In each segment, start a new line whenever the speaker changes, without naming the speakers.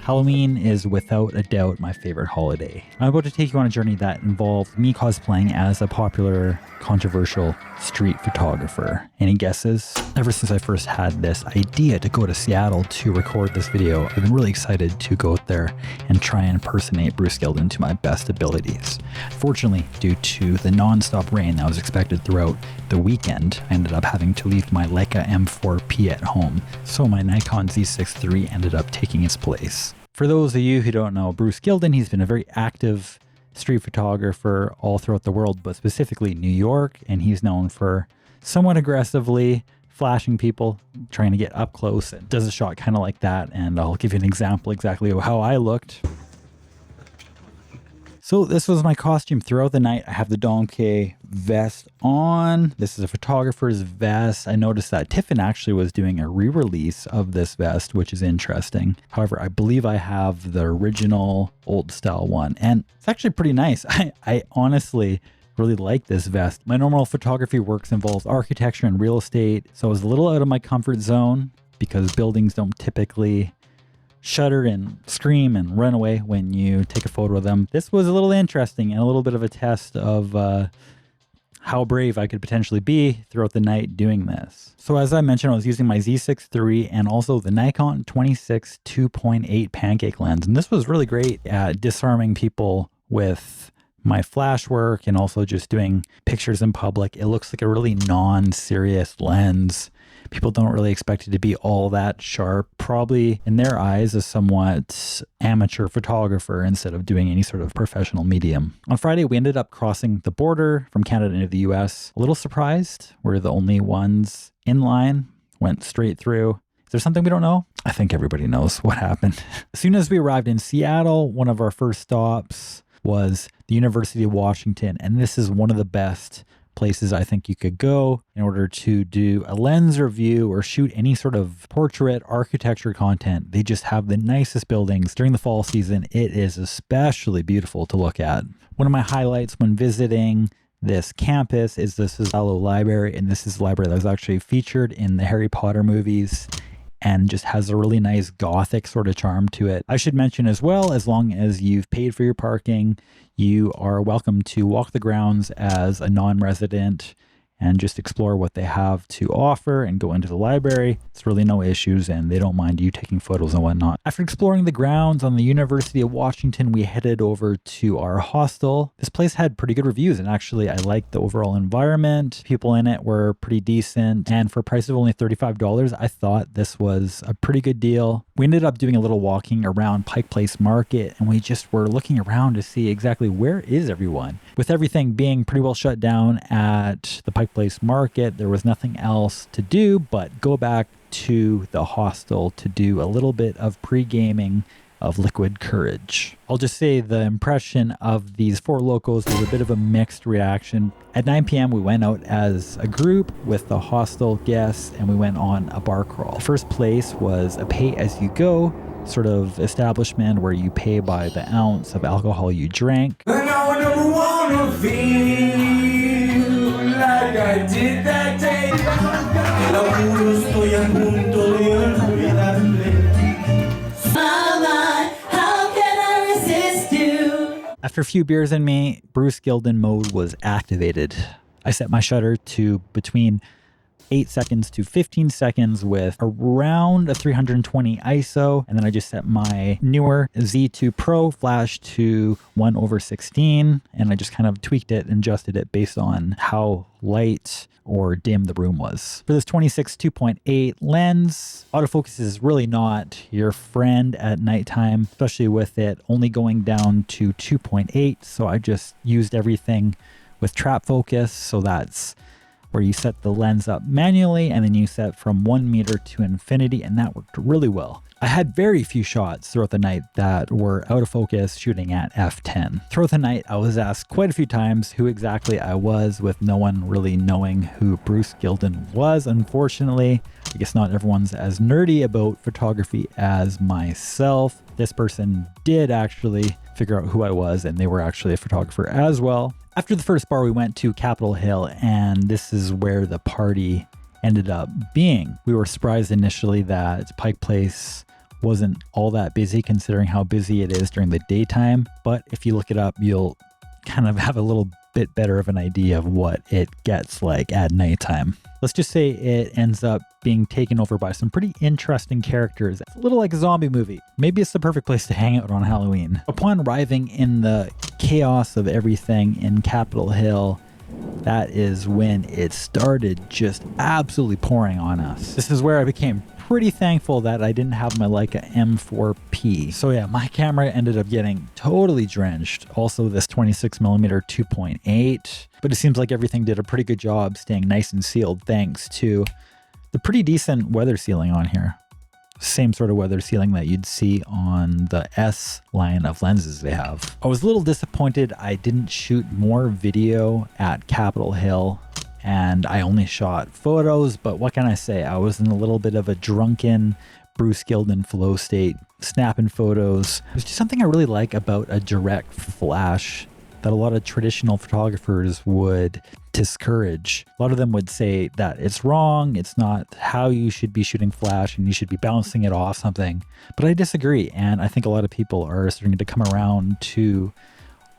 Halloween is without a doubt my favorite holiday. I'm about to take you on a journey that involved me cosplaying as a popular, controversial street photographer. Any guesses? Ever since I first had this idea to go to Seattle to record this video, I've been really excited to go out there and try and impersonate Bruce Gilden to my best abilities. Fortunately, due to the non-stop rain that was expected throughout the weekend, I ended up having to leave my Leica M4P at home, so my Nikon Z6III ended up taking its place. For those of you who don't know Bruce Gilden, he's been a very active street photographer all throughout the world, but specifically New York, and he's known for somewhat aggressively flashing people, trying to get up close. It does a shot kind of like that, and I'll give you an example exactly of how I looked. So this was my costume throughout the night. I have the Donkey vest on. This is a photographer's vest. I noticed that Tiffin actually was doing a re-release of this vest, which is interesting. However, I believe I have the original old style one, and it's actually pretty nice. I honestly really like this vest. My normal photography works involves architecture and real estate, so I was a little out of my comfort zone because buildings don't typically shudder and scream and run away when you take a photo of them. This was a little interesting and a little bit of a test of how brave I could potentially be throughout the night doing this. So as I mentioned, I was using my Z6III and also the Nikon 26 2.8 pancake lens. And this was really great at disarming people with my flash work and also just doing pictures in public. It looks like a really non-serious lens. People don't really expect it to be all that sharp. Probably in their eyes a somewhat amateur photographer instead of doing any sort of professional medium. On Friday, we ended up crossing the border from Canada into the US. A little surprised. We're the only ones in line, went straight through. Is there something we don't know? I think everybody knows what happened. As soon as we arrived in Seattle, one of our first stops was the University of Washington. And this is one of the best places I think you could go in order to do a lens review or shoot any sort of portrait architecture content. They just have the nicest buildings. During the fall season, it is especially beautiful to look at. One of my highlights when visiting this campus is this is Allo Library, and this is a library that was actually featured in the Harry Potter movies and just has a really nice gothic sort of charm to it. I should mention as well, as long as you've paid for your parking, you are welcome to walk the grounds as a non-resident and just explore what they have to offer and go into the library. It's really no issues, and they don't mind you taking photos and whatnot. After exploring the grounds on the University of Washington, we headed over to our hostel. This place had pretty good reviews, and actually I liked the overall environment. People in it were pretty decent, and for a price of only $35, I thought this was a pretty good deal. We ended up doing a little walking around Pike Place Market, and we just were looking around to see exactly where is everyone. With everything being pretty well shut down at the Pike Place Market, there was nothing else to do but go back to the hostel to do a little bit of pre-gaming of Liquid Courage. I'll just say the impression of these four locals was a bit of a mixed reaction. At 9 p.m. we went out as a group with the hostel guests and we went on a bar crawl. The first place was a pay-as-you-go sort of establishment where you pay by the ounce of alcohol you drank.
And I never wanna feel like I did that day. How can I resist you?
After a few beers in me, Bruce Gilden mode was activated. I set my shutter to between 8 seconds to 15 seconds with around a 320 ISO. And then I just set my newer Z2 Pro flash to 1/16. And I just kind of tweaked it and adjusted it based on how light or dim the room was. For this 26 2.8 lens, autofocus is really not your friend at nighttime, especially with it only going down to 2.8. So I just used everything with trap focus. So that's where you set the lens up manually and then you set from 1 meter to infinity, and that worked really well. I had very few shots throughout the night that were out of focus shooting at f10. Throughout the night, I was asked quite a few times who exactly I was, with no one really knowing who Bruce Gilden was, unfortunately. I guess not everyone's as nerdy about photography as myself. This person did actually figure out who I was, and they were actually a photographer as well. After the first bar, we went to Capitol Hill, and this is where the party ended up being. We were surprised initially that Pike Place wasn't all that busy considering how busy it is during the daytime. But if you look it up, you'll kind of have a little bit better of an idea of what it gets like at nighttime. Let's just say it ends up being taken over by some pretty interesting characters. It's a little like a zombie movie. Maybe it's the perfect place to hang out on Halloween. Upon arriving in the chaos of everything in Capitol Hill, that is when it started just absolutely pouring on us. This is where I became pretty thankful that I didn't have my Leica M4P. So yeah, my camera ended up getting totally drenched. Also this 26mm 2.8, but it seems like everything did a pretty good job staying nice and sealed thanks to the pretty decent weather sealing on here. Same sort of weather sealing that you'd see on the S line of lenses they have. I was a little disappointed I didn't shoot more video at Capitol Hill and I only shot photos, but what can I say? I was in a little bit of a drunken Bruce Gilden flow state, snapping photos. There's just something I really like about a direct flash that a lot of traditional photographers would discourage. A lot of them would say that it's wrong, it's not how you should be shooting flash and you should be bouncing it off something. But I disagree, and I think a lot of people are starting to come around to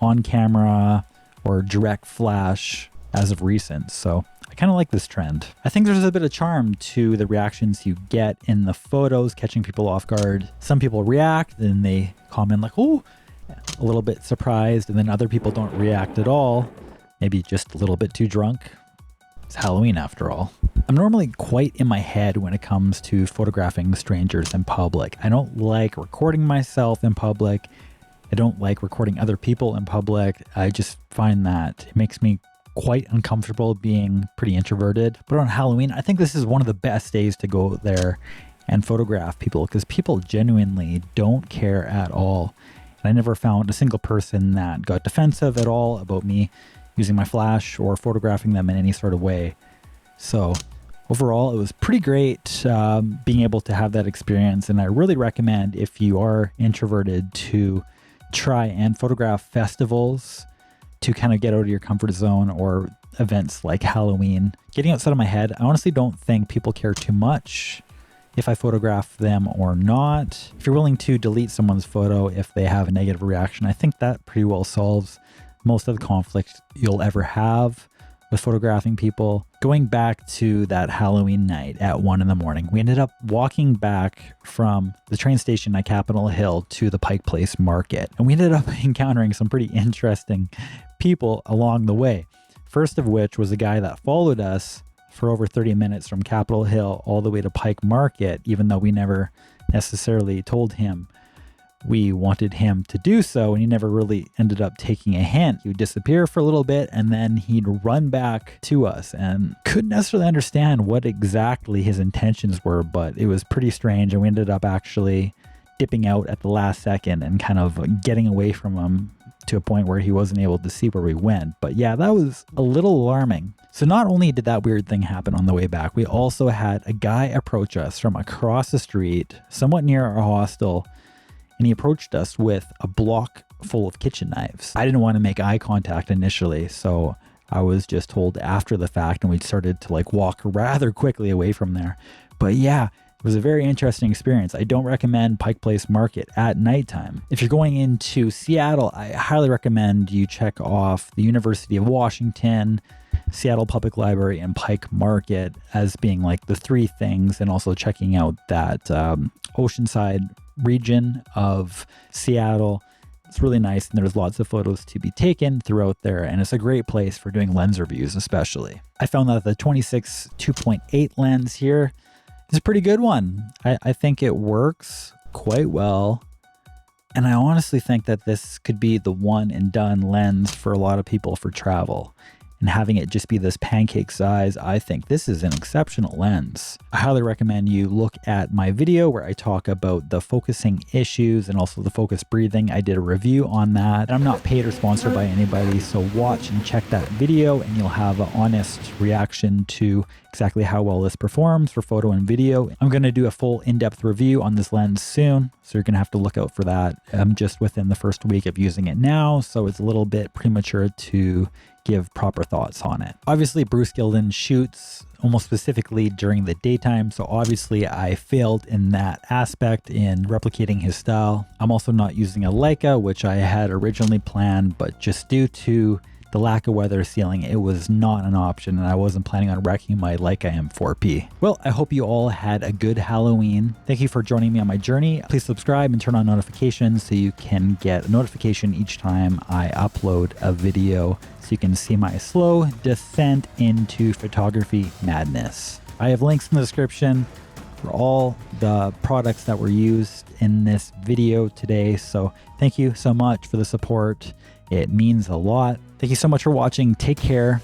on camera or direct flash as of recent. So I kind of like this trend. I think there's a bit of charm to the reactions you get in the photos, catching people off guard. Some people react and they comment like, oh, a little bit surprised, and then other people don't react at all. Maybe just a little bit too drunk. It's Halloween after all. I'm normally quite in my head when it comes to photographing strangers in public. I don't like recording myself in public. I don't like recording other people in public. I just find that it makes me quite uncomfortable being pretty introverted. But on Halloween, I think this is one of the best days to go there and photograph people because people genuinely don't care at all. And I never found a single person that got defensive at all about me using my flash or photographing them in any sort of way. So overall, it was pretty great being able to have that experience. And I really recommend, if you are introverted, to try and photograph festivals to kind of get out of your comfort zone, or events like Halloween. Getting outside of my head, I honestly don't think people care too much if I photograph them or not. If you're willing to delete someone's photo if they have a negative reaction, I think that pretty well solves most of the conflict you'll ever have with photographing people. Going back to that Halloween night at 1 a.m, we ended up walking back from the train station at Capitol Hill to the Pike Place Market. And we ended up encountering some pretty interesting people along the way. First of which was a guy that followed us for over 30 minutes from Capitol Hill all the way to Pike Market, even though we never necessarily told him we wanted him to do so, and he never really ended up taking a hint. He would disappear for a little bit and then he'd run back to us, and couldn't necessarily understand what exactly his intentions were, but it was pretty strange, and we ended up actually dipping out at the last second and kind of getting away from him to a point where he wasn't able to see where we went. But yeah, that was a little alarming. So not only did that weird thing happen on the way back, we also had a guy approach us from across the street, somewhat near our hostel, and he approached us with a block full of kitchen knives. I didn't want to make eye contact initially, so I was just told after the fact, and we started to like walk rather quickly away from there. But yeah, it was a very interesting experience. I don't recommend Pike Place Market at nighttime. If you're going into Seattle, I highly recommend you check off the University of Washington, Seattle Public Library, and Pike Market as being like the three things, and also checking out that Oceanside region of Seattle. It's really nice, and there's lots of photos to be taken throughout there, and it's a great place for doing lens reviews especially. I found that the 26 2.8 lens here is a pretty good one. I think it works quite well, and I honestly think that this could be the one and done lens for a lot of people for travel. And having it just be this pancake size, I think this is an exceptional lens. I highly recommend you look at my video where I talk about the focusing issues and also the focus breathing. I did a review on that. I'm not paid or sponsored by anybody, so watch and check that video and you'll have an honest reaction to exactly how well this performs for photo and video. I'm going to do a full in-depth review on this lens soon, so you're going to have to look out for that. I'm just within the first week of using it now, so it's a little bit premature to give proper thoughts on it. Obviously, Bruce Gilden shoots almost specifically during the daytime, so obviously I failed in that aspect in replicating his style. I'm also not using a Leica, which I had originally planned, but just due to the lack of weather sealing, it was not an option, and I wasn't planning on wrecking my Leica M4P. Well, I hope you all had a good Halloween. Thank you for joining me on my journey. Please subscribe and turn on notifications so you can get a notification each time I upload a video, so you can see my slow descent into photography madness. I have links in the description for all the products that were used in this video today, so thank you so much for the support. It means a lot. Thank you so much for watching. Take care.